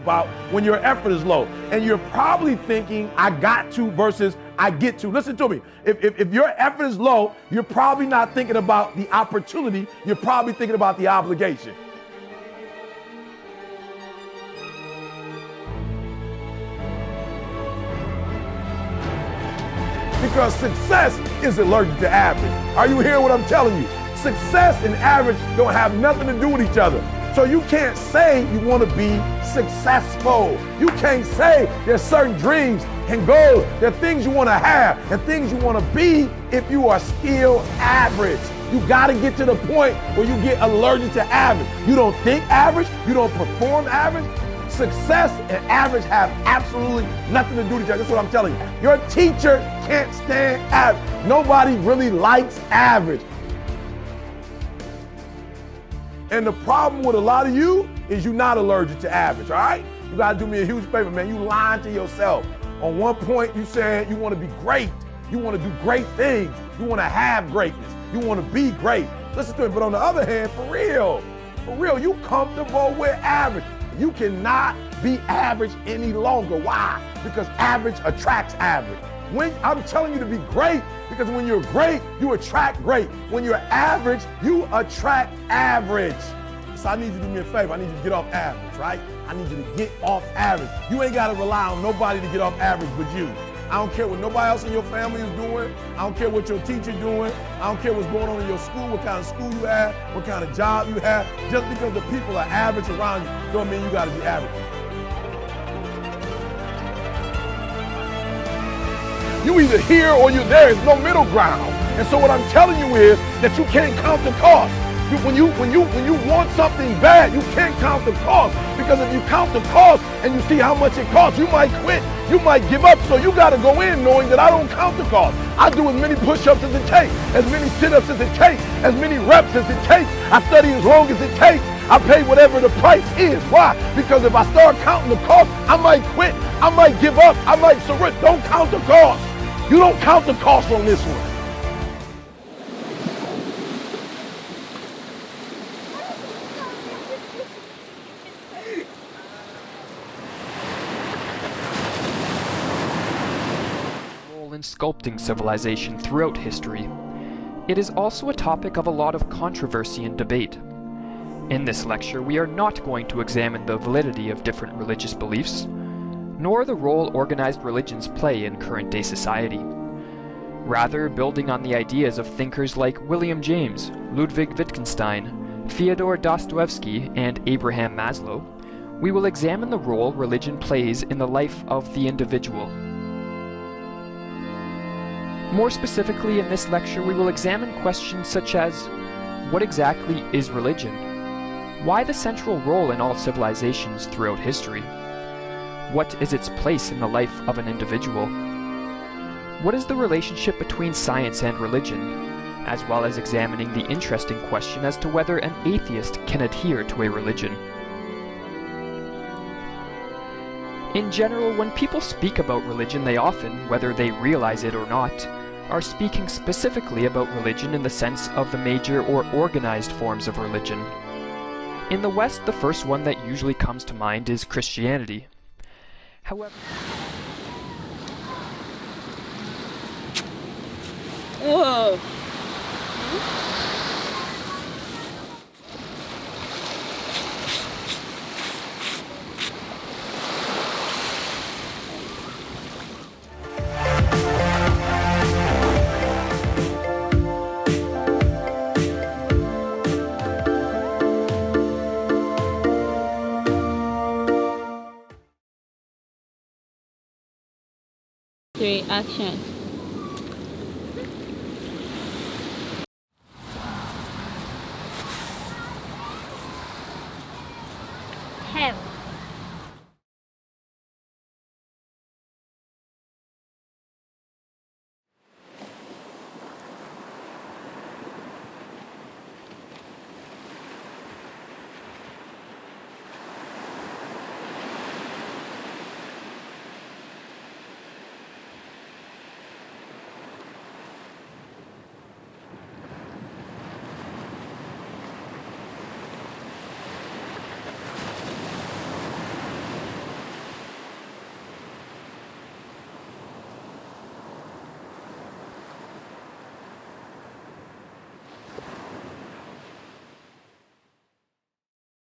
about when your effort is low. And you're probably thinking, I got to versus I get to. Listen to me. If your effort is low, you're probably not thinking about the opportunity. You're probably thinking about the obligation. Because success is allergic to average. Are you hearing what I'm telling you? Success and average don't have nothing to do with each other. So you can't say you want to be successful. You can't say there's certain dreams and goals. There are things you want to have and things you want to be if you are still average. You got to get to the point where you get allergic to average. You don't think average. You don't perform average. Success and average have absolutely nothing to do with each other. That's what I'm telling you. Your teacher can't stand average. Nobody really likes average. And the problem with a lot of you is you're not allergic to average, all right? You gotta do me a huge favor, man. You lying to yourself. On one point, you saying you wanna be great. You wanna do great things. You wanna have greatness. You wanna be great. Listen to me, but on the other hand, for real, you comfortable with average. You cannot be average any longer. Why? Because average attracts average. When I'm telling you to be great, because when you're great, you attract great. When you're average, you attract average. So I need you to do me a favor. I need you to get off average, right? I need you to get off average. You ain't got to rely on nobody to get off average but you. I don't care what nobody else in your family is doing. I don't care what your teacher doing. I don't care what's going on in your school, what kind of school you have, what kind of job you have. Just because the people are average around you don't mean you got to be average. You either here or you're there. There's no middle ground. And so what I'm telling you is that you can't count the cost. When you want something bad, you can't count the cost. Because if you count the cost and you see how much it costs, you might quit. You might give up. So you got to go in knowing that I don't count the cost. I do as many push-ups as it takes, as many sit-ups as it takes, as many reps as it takes. I study as long as it takes. I pay whatever the price is. Why? Because if I start counting the cost, I might quit. I might give up. I might surrender. Don't count the cost. You don't count the cost on this one. Role in sculpting civilization throughout history. It is also a topic of a lot of controversy and debate. In this lecture, we are not going to examine the validity of different religious beliefs, nor the role organized religions play in current-day society. Rather, building on the ideas of thinkers like William James, Ludwig Wittgenstein, Fyodor Dostoevsky, and Abraham Maslow, we will examine the role religion plays in the life of the individual. More specifically, in this lecture, we will examine questions such as, what exactly is religion? Why the central role in all civilizations throughout history? What is its place in the life of an individual? What is the relationship between science and religion, as well as examining the interesting question as to whether an atheist can adhere to a religion? In general, when people speak about religion, they often, whether they realize it or not, are speaking specifically about religion in the sense of the major or organized forms of religion. In the West, the first one that usually comes to mind is Christianity. However, whoa. Three, action. Have.